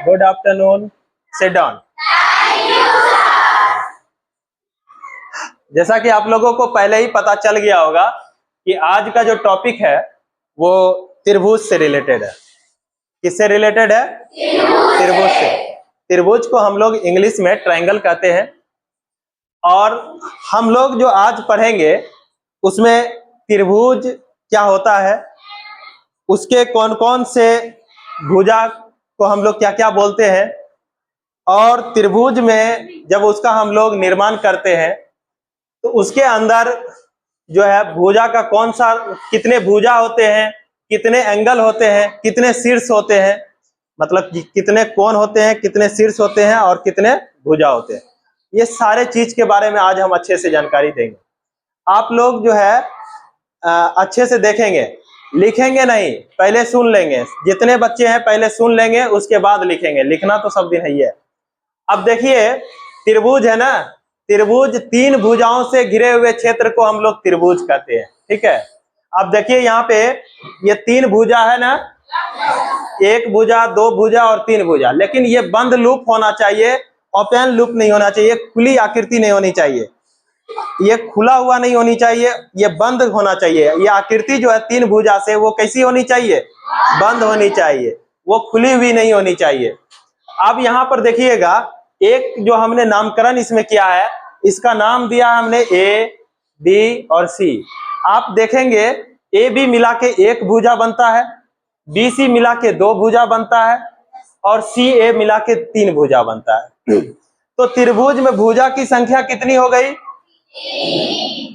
Good afternoon, sit down. जैसा कि आप लोगों को पहले ही पता चल गया होगा कि आज का जो टॉपिक है वो त्रिभुज से रिलेटेड है। किससे रिलेटेड है? त्रिभुज से। त्रिभुज को हम लोग इंग्लिश में ट्रायंगल कहते हैं। और हम लोग जो आज पढ़ेंगे उसमें त्रिभुज क्या होता है, उसके कौन कौन से भुजा को हम लोग क्या क्या बोलते हैं, और त्रिभुज में जब उसका हम लोग निर्माण करते हैं तो उसके अंदर जो है भुजा का कौन सा, कितने भुजा होते हैं, कितने एंगल होते हैं, कितने शीर्ष होते हैं, मतलब कितने कोण होते हैं, कितने शीर्ष होते हैं और कितने भुजा होते हैं। ये सारे चीज के बारे में आज हम अच्छे से जानकारी देंगे। आप लोग जो है अच्छे से देखेंगे, लिखेंगे नहीं, पहले सुन लेंगे। जितने बच्चे हैं पहले सुन लेंगे, उसके बाद लिखेंगे। लिखना तो सब दिन है ही है। अब देखिए, त्रिभुज है ना, त्रिभुज तीन भुजाओं से घिरे हुए क्षेत्र को हम लोग त्रिभुज कहते हैं। ठीक है, अब देखिए यहाँ पे ये तीन भुजा है ना, एक भुजा, दो भुजा और तीन भुजा। लेकिन ये बंद लूप होना चाहिए, ओपन लूप नहीं होना चाहिए, खुली आकृति नहीं होनी चाहिए, ये खुला हुआ नहीं होनी चाहिए, ये बंद होना चाहिए। ये आकृति जो है तीन भुजा से वो कैसी होनी चाहिए? बंद होनी चाहिए, वो खुली हुई नहीं होनी चाहिए। अब यहाँ पर देखिएगा, एक जो हमने नामकरण इसमें किया है, इसका नाम दिया हमने ए, बी और सी। आप देखेंगे ए बी मिला के एक भुजा बनता है, बी सी मिला के दो भुजा बनता है और सी ए मिला के तीन भुजा बनता है। तो त्रिभुज में भुजा की संख्या कितनी हो गई?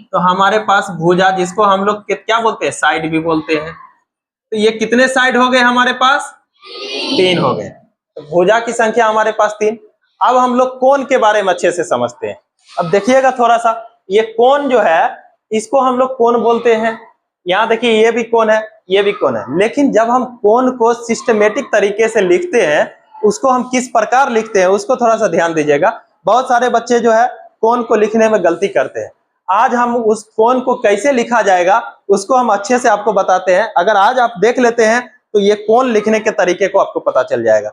तो हमारे पास भुजा, जिसको हम लोग क्या बोलते हैं, साइड भी बोलते हैं, तो ये कितने साइड हो गए हमारे पास? तीन हो गए। तो भुजा की संख्या हमारे पास तीन। अब हम लोग कोण के बारे में अच्छे से समझते हैं। अब देखिएगा थोड़ा सा, ये कोण जो है इसको हम लोग कोण बोलते हैं। यहाँ देखिए ये भी कोण है, ये भी कोण है। लेकिन जब हम कोण को सिस्टमेटिक तरीके से लिखते हैं, उसको हम किस प्रकार लिखते हैं उसको थोड़ा सा ध्यान दीजिएगा। बहुत सारे बच्चे जो है कोण को लिखने में गलती करते हैं। आज हम उस कोण को कैसे लिखा जाएगा उसको हम अच्छे से आपको बताते हैं। अगर आज आप देख लेते हैं तो ये कोण लिखने के तरीके को आपको पता चल जाएगा।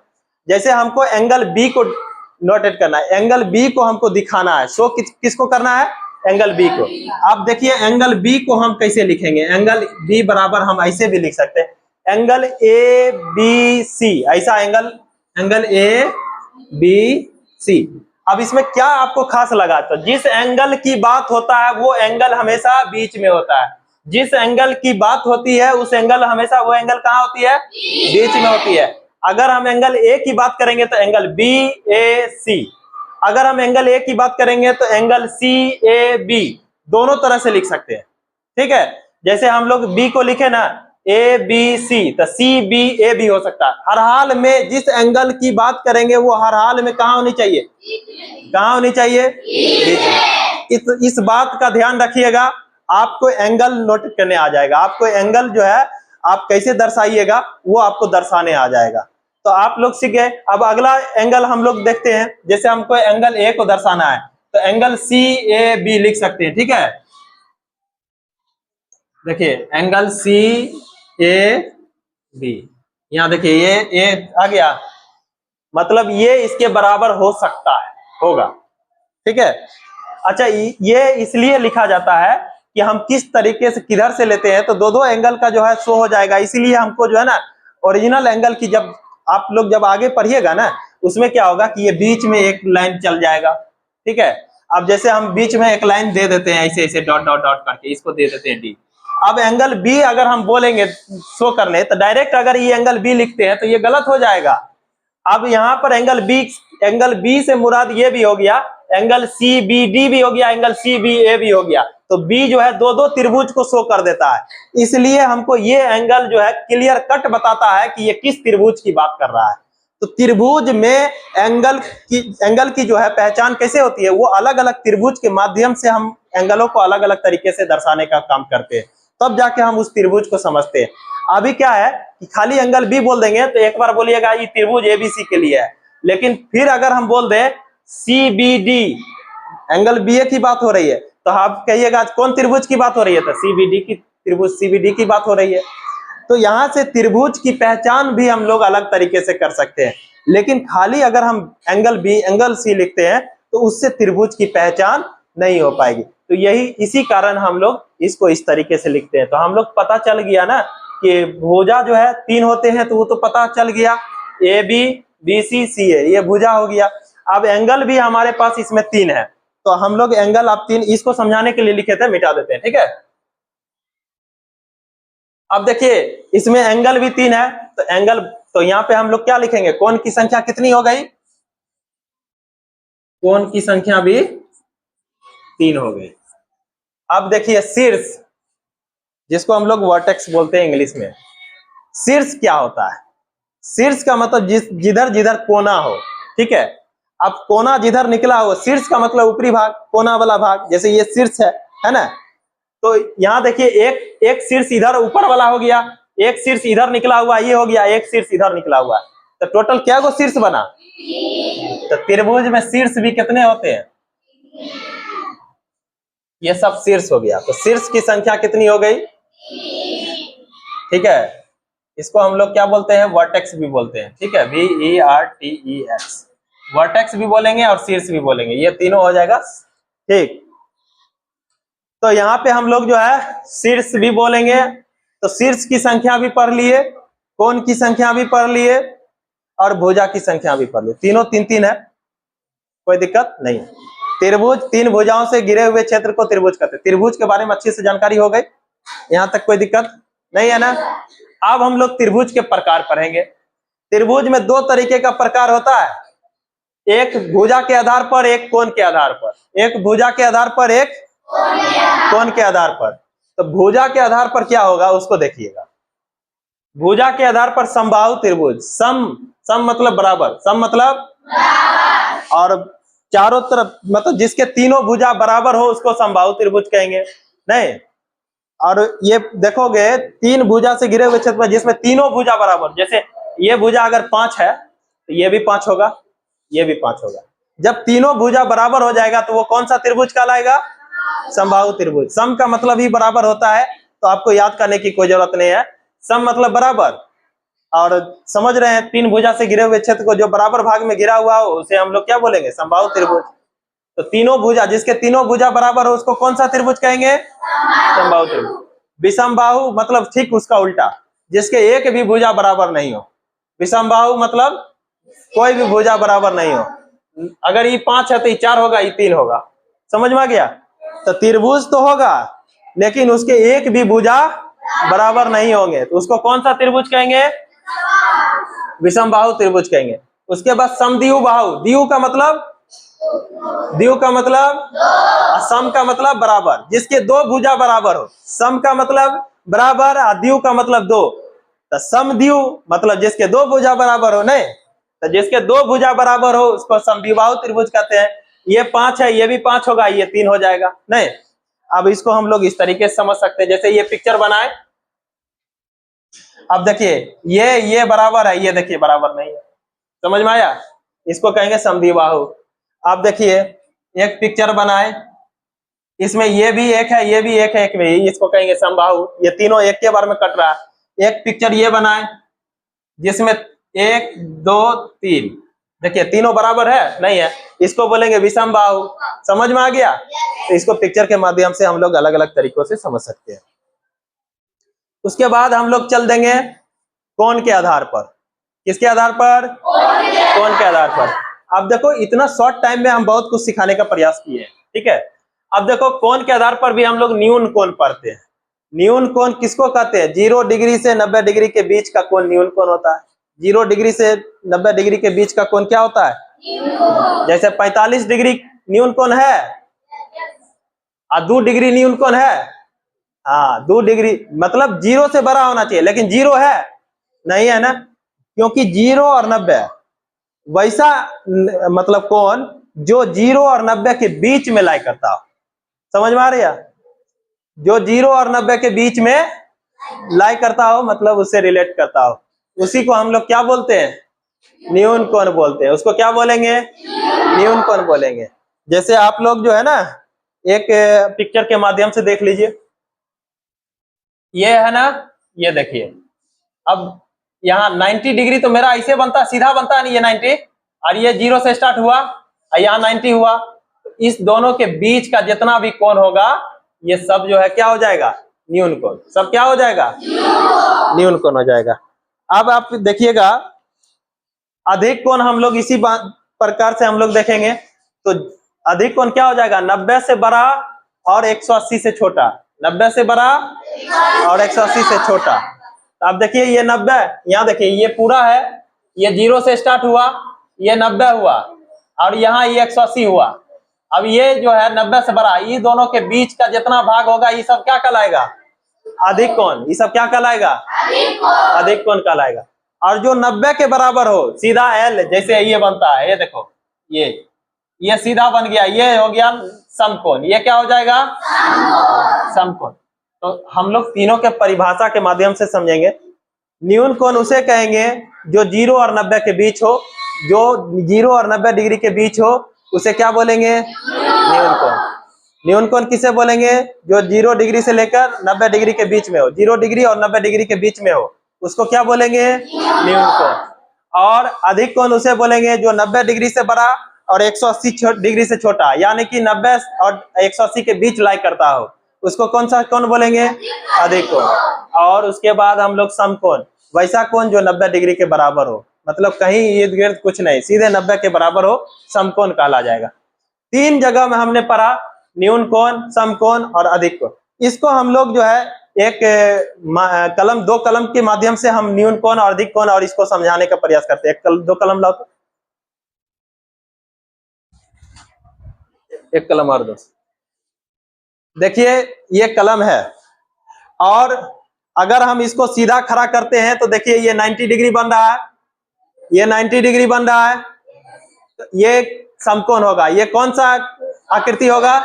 जैसे हमको एंगल बी को नोटेट करना है, एंगल बी को हमको दिखाना है, शो किसको करना है? एंगल बी को। आप देखिए एंगल बी को हम कैसे लिखेंगे। एंगल बी बराबर हम ऐसे भी लिख सकते हैं, एंगल ए बी सी, ऐसा angle, angle A B C. अब इसमें क्या आपको खास लगा? तो जिस एंगल की बात होता है वो एंगल हमेशा बीच में होता है। जिस एंगल की बात होती है उस एंगल हमेशा, वो एंगल कहाँ होती है? बीच में होती है। अगर हम एंगल ए की बात करेंगे तो एंगल बी ए सी, अगर हम एंगल ए की बात करेंगे तो एंगल सी ए बी, दोनों तरह से लिख सकते हैं। ठीक है, जैसे हम लोग बी को लिखे ना ए बी सी, तो सी बी ए भी हो सकता है। हर हाल में जिस एंगल की बात करेंगे वो हर हाल में कहाँ होनी चाहिए? कहाँ होनी चाहिए? बीच में। इस बात का ध्यान रखिएगा, आपको एंगल नोट करने आ जाएगा। आपको एंगल जो है आप कैसे दर्शाइएगा वो आपको दर्शाने आ जाएगा। तो आप लोग सीख गए। अब अगला एंगल हम लोग देखते हैं। जैसे हमको एंगल ए को दर्शाना है तो एंगल सी ए बी लिख सकते हैं। ठीक है, देखिए एंगल सी ए बी, यहाँ देखिए ये ए आ गया, मतलब ये इसके बराबर हो सकता है, होगा। ठीक है, अच्छा ये इसलिए लिखा जाता है कि हम किस तरीके से किधर से लेते हैं तो दो दो एंगल का जो है शो हो जाएगा। इसीलिए हमको जो है ना ओरिजिनल एंगल की, जब आप लोग जब आगे पढ़िएगा ना उसमें क्या होगा कि ये बीच में एक लाइन चल जाएगा। ठीक है, अब जैसे हम बीच में एक लाइन दे देते हैं ऐसे ऐसे डॉट डॉट डॉट करके, इसको दे देते हैं डी। अब एंगल बी अगर हम बोलेंगे शो करने तो डायरेक्ट अगर ये एंगल बी लिखते हैं तो ये गलत हो जाएगा। अब यहाँ पर एंगल बी से मुराद ये भी हो गया, एंगल सी बी डी भी हो गया, एंगल सी बी ए भी हो गया। तो बी जो है दो दो त्रिभुज को शो कर देता है। इसलिए हमको ये एंगल जो है क्लियर कट बताता है कि ये किस त्रिभुज की बात कर रहा है। तो त्रिभुज में एंगल की जो है पहचान कैसे होती है? वो अलग अलग त्रिभुज के माध्यम से हम एंगलों को अलग अलग तरीके से दर्शाने का काम करते हैं, तब जाके हम उस त्रिभुज को समझते हैं। अभी क्या है कि खाली एंगल बी बोल देंगे तो एक बार बोलिएगा ये त्रिभुज एबीसी के लिए है, लेकिन फिर अगर हम बोल दें C B D, angle B A की बात हो रही है, तो आप कहिएगा कौन त्रिभुज की बात हो रही है? तो सीबीडी की, त्रिभुज सीबीडी की बात हो रही है। तो यहाँ से त्रिभुज की पहचान भी हम लोग अलग तरीके से कर सकते हैं, लेकिन खाली अगर हम एंगल बी एंगल सी लिखते हैं तो उससे त्रिभुज की पहचान नहीं हो पाएगी। तो यही इसी कारण हम लोग इसको इस तरीके से लिखते हैं। तो हम लोग पता चल गया ना कि भुजा जो है 3 होते हैं, तो वो तो पता चल गया, ए बी बी सी सी ए, ये भुजा हो गया। अब एंगल भी हमारे पास इसमें 3 है, तो हम लोग एंगल अब 3 इसको समझाने के लिए लिखे थे, मिटा देते हैं, ठीक है। अब देखिए इसमें एंगल भी 3 है, तो एंगल, तो यहाँ पे हम लोग क्या लिखेंगे, कोण की संख्या कितनी हो गई, कोण की संख्या भी 3 हो गई। अब देखिए शीर्ष, जिसको हम लोग वर्टेक्स बोलते हैं इंग्लिश में, शीर्ष क्या होता है, शीर्ष का मतलब जिधर जिधर कोना हो, ठीक है। अब कोना जिधर निकला हो, शीर्ष का मतलब ऊपरी भाग, कोना वाला भाग, जैसे ये शीर्ष है ना। तो यहाँ देखिए एक शीर्ष इधर ऊपर वाला हो गया, एक शीर्ष इधर निकला हुआ ये हो गया, एक शीर्ष इधर निकला हुआ, तो टोटल क्या गो शीर्ष बना। तो त्रिभुज में शीर्ष भी कितने होते हैं, ये सब शीर्ष हो गया। तो शीर्ष की संख्या कितनी हो गई, ठीक है। इसको हम लोग क्या बोलते हैं, वर्टेक्स भी बोलते हैं, ठीक है, VERTEX, वर्टेक्स भी बोलेंगे और शीर्ष भी बोलेंगे, ये तीनों हो जाएगा, ठीक। तो यहाँ पे हम लोग जो है शीर्ष भी बोलेंगे, तो शीर्ष की संख्या भी पढ़ लिए, कोण की संख्या भी पढ़ लिए और भुजा की संख्या भी पढ़ लिए, तीनों 3-3 है, कोई दिक्कत नहीं। त्रिभुज 3 भुजाओं से घिरे हुए क्षेत्र को त्रिभुज कहते हैं। त्रिभुज के बारे में अच्छे से जानकारी हो गई, यहाँ तक कोई दिक्कत नहीं है ना। अब हम लोग त्रिभुज के प्रकार पढ़ेंगे। त्रिभुज में 2 तरीके का प्रकार होता है, एक भुजा के आधार पर, एक कोण के आधार पर, एक भुजा के आधार पर, एक कोण के आधार पर। तो भुजा के आधार पर क्या होगा उसको देखिएगा। भुजा के आधार पर समबाहु त्रिभुज, सम मतलब बराबर, सम मतलब और चारों तरफ मतलब जिसके तीनों भुजा बराबर हो उसको समबाहु त्रिभुज कहेंगे, नहीं। और ये देखोगे 3 भुजा से घिरे हुए क्षेत्र में जिसमें तीनों भुजा बराबर, जैसे ये भुजा अगर 5 है तो ये भी 5 होगा, ये भी 5 होगा। जब तीनों भुजा बराबर हो जाएगा तो वो कौन सा त्रिभुज कहलाएगा, समबाहु त्रिभुज। सम का मतलब ही बराबर होता है, तो आपको याद करने की कोई जरूरत नहीं है, सम मतलब बराबर। और समझ रहे हैं, 3 भुजा से घिरे हुए क्षेत्र को जो बराबर भाग में घिरा हुआ हो उसे हम लोग क्या बोलेंगे, समबाहु त्रिभुज। तो तीनों भुजा, जिसके तीनों भुजा बराबर हो उसको कौन सा त्रिभुज कहेंगे, समबाहु त्रिभुज। विषमबाहु मतलब ठीक उसका उल्टा, जिसके एक भी भुजा बराबर नहीं हो। विषमबाहु मतलब कोई भी भुजा बराबर नहीं हो, अगर ये 5 है तो ये 4 होगा, ये 3 होगा, समझ में आ गया। तो त्रिभुज तो होगा लेकिन उसके एक भी भुजा बराबर नहीं होंगे, तो उसको कौन सा त्रिभुज कहेंगे, विषमबाहु त्रिभुज कहेंगे। उसके बाद समद्विबाहु बाहु, द्विबाहु का मतलब, द्विबाहु का मतलब, सम का मतलब बराबर, जिसके 2 भुजा बराबर हो। सम का मतलब बराबर और द्विबाहु का मतलब 2, तो समद्विबाहु मतलब जिसके 2 भुजा बराबर हो, नहीं। तो जिसके 2 भुजा बराबर हो उसको समद्विबाहु त्रिभुज कहते हैं। ये 5 है, ये भी 5 होगा, ये 3 हो जाएगा, नहीं। अब इसको हम लोग इस तरीके से समझ सकते हैं, जैसे ये पिक्चर बनाए। अब देखिए ये बराबर है, ये देखिए बराबर नहीं है, समझ में आया, इसको कहेंगे समद्विबाहु। अब देखिए एक पिक्चर बनाए, इसमें ये भी एक है, ये भी एक है, एक भी, इसको कहेंगे समबाहु। ये तीनों एक के बार में कट रहा है। एक पिक्चर ये बनाए जिसमें 1 2 3, देखिए तीनों बराबर है, नहीं है, इसको बोलेंगे विषमबाहु। समझ में आ गया। तो इसको पिक्चर के माध्यम से हम लोग अलग अलग तरीकों से समझ सकते हैं। उसके बाद हम लोग चल देंगे कोण के आधार पर। किसके आधार पर, कोण के आधार पर। अब देखो इतना शॉर्ट टाइम में हम बहुत कुछ सिखाने का प्रयास किए हैं, ठीक है। अब देखो कोण के आधार पर भी हम लोग न्यून कोण पढ़ते हैं। न्यून कोण किसको कहते हैं, 0 डिग्री से 90 डिग्री के बीच का कोण न्यून कोण होता है। 0 डिग्री से 90 डिग्री के बीच का कोण क्या होता है, जैसे 45 डिग्री न्यून कोण है और 2 डिग्री न्यून कोण है। हाँ 2 डिग्री मतलब 0 से बड़ा होना चाहिए, लेकिन 0 है नहीं है ना, क्योंकि 0 और 90 वैसा मतलब कोण जो 0 और 90 के बीच में लाई करता हो। समझ में आ रही है, जो 0 और 90 के बीच में लाई करता हो, मतलब उससे रिलेट करता हो, उसी को हम लोग क्या बोलते हैं, न्यून कोण बोलते हैं। उसको क्या बोलेंगे, न्यून कोण बोलेंगे। जैसे आप लोग जो है ना एक पिक्चर के माध्यम से देख लीजिए, ये है ना, ये देखिए अब यहाँ 90 डिग्री तो मेरा ऐसे बनता है, सीधा बनता है नहीं, ये 90, और ये 0 से स्टार्ट हुआ और यहाँ 90 हुआ। इस दोनों के बीच का जितना भी कोण होगा ये सब जो है क्या हो जाएगा, न्यून कोण। सब क्या हो जाएगा, न्यून कोण हो जाएगा। अब आप देखिएगा अधिक कोण हम लोग इसी प्रकार से हम लोग देखेंगे। तो अधिक कोण क्या हो जाएगा, 90 से बड़ा और 180 से छोटा, 90 से बड़ा और 180 से छोटा। तो आप देखिए ये 90, यहाँ देखिए ये पूरा है, ये 0 से स्टार्ट हुआ, ये 90 हुआ, और यहाँ ये 180 हुआ। अब ये जो है 90 से बड़ा, ये दोनों के बीच का जितना भाग होगा ये सब क्या कहलाएगा, अधिक कोण। ये सब क्या कहलाएगा, अधिक कोण कहलाएगा। और जो 90 के बराबर हो, सीधा एल जैसे ये बनता है, ये देखो ये सीधा बन गया, ये हो गया समकोण। ये क्या हो जाएगा, समकोण। तो हम लोग तीनों के परिभाषा के माध्यम से समझेंगे। न्यून कोण उसे कहेंगे जो 0 और 90 के बीच हो, जो 0 और 90 डिग्री के बीच हो उसे क्या बोलेंगे, न्यून कोण। न्यून कोण किसे बोलेंगे, जो 0 डिग्री से लेकर 90 डिग्री के बीच में हो, 0 डिग्री और 90 डिग्री के बीच में हो, उसको क्या बोलेंगे, न्यून कोण। और अधिक कोण उसे बोलेंगे जो 90 डिग्री से बड़ा और 180 डिग्री से छोटा, यानी कि 90 और 180 के बीच लाई करता हो, उसको कौन सा कोण बोलेंगे, अधिक कोण। और उसके बाद हम लोग समकोण, वैसा कोण जो 90 डिग्री के बराबर हो, मतलब कहीं इर्द गिर्द कुछ नहीं, सीधे 90 के बराबर हो, समकोण कहला जाएगा। 3 जगह में हमने पढ़ा, न्यून कोण, समकोण और अधिक कोण। इसको हम लोग जो है एक कलम, 2 कलम के माध्यम से हम न्यून कोण और अधिक कोण और इसको समझाने का प्रयास करते हैं। 2 कलम लाओ तो, एक कलम और दो। देखिए ये कलम है, और अगर हम इसको सीधा खड़ा करते हैं तो देखिए ये 90 डिग्री बन रहा है, ये 90 डिग्री बन रहा है, तो ये समकोण होगा। ये कौन सा आकृति होगा,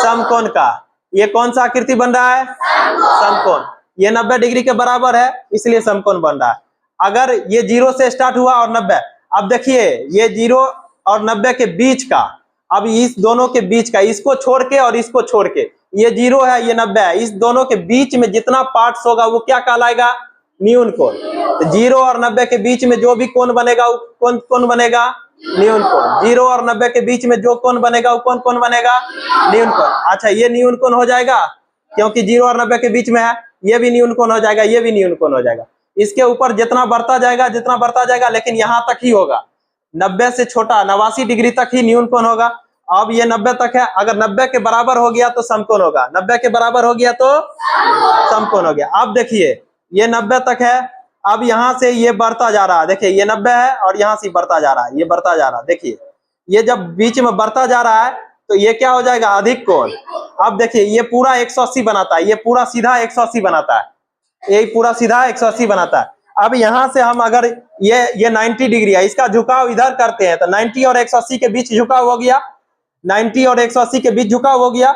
समकोण का। ये कौन सा आकृति बन रहा है, समकोण। ये 90 डिग्री के बराबर है इसलिए समकोण बन रहा है। अगर ये 0 से स्टार्ट हुआ और 90, अब देखिए ये 0 और 90 के बीच का, अब इस दोनों के बीच का, इसको छोड़ के और इसको छोड़ के, ये 0 है ये 90 है, इस दोनों के बीच में जितना पार्ट्स होगा वो क्या कहलाएगा, न्यून कोण। तो 0 और 90 के बीच में जो भी कोण बनेगा वो कौन कोण बनेगा, न्यून कोण। 0 और 90 के बीच में जो कोण बनेगा वो कौन कोण बनेगा, न्यून कोण। अच्छा ये न्यून कोण हो जाएगा क्योंकि 0 और 90 के बीच में है, ये भी न्यून कोण हो जाएगा, ये भी न्यून कोण हो जाएगा। इसके ऊपर जितना बढ़ता जाएगा, जितना बढ़ता जाएगा, लेकिन यहाँ तक ही होगा, 90 से छोटा 89 डिग्री तक ही न्यून कोण होगा। अब ये 90 तक है, अगर 90 के बराबर हो गया तो समकोण होगा, 90 के बराबर हो गया तो समकोण हो गया। अब देखिए ये 90 तक है, अब यहाँ से ये बढ़ता जा रहा है, देखिए ये 90 है और यहाँ से बढ़ता जा रहा है, ये बढ़ता जा रहा है। देखिए ये जब बीच में बढ़ता जा रहा है तो ये क्या हो जाएगा, अधिक कोण। अब देखिए ये पूरा 180 बनाता है, ये पूरा सीधा 180 बनाता है, ये पूरा सीधा 180 बनाता है। अब यहाँ से हम अगर ये 90 डिग्री है, इसका झुकाव इधर करते हैं तो 90 और 180 के बीच झुकाव हो गया, 90 और 180 के बीच झुकाव हो गया,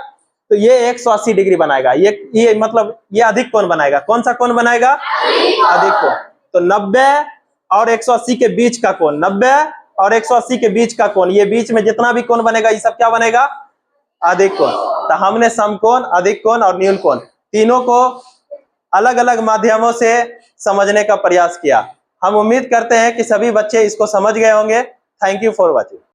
तो ये 180 डिग्री बनाएगा। ये मतलब ये अधिक कोण बनाएगा। कौन सा कोण बनाएगा, अधिक कोण। तो 90 और 180 के बीच का कोण, 90 और 180 के बीच का कोण, ये बीच में जितना भी कोण बनेगा ये सब क्या बनेगा, अधिक कोण। तो हमने समकोण, अधिक कोण और न्यून कोण तीनों को अलग अलग माध्यमों से समझने का प्रयास किया। हम उम्मीद करते हैं कि सभी बच्चे इसको समझ गए होंगे। Thank you for watching.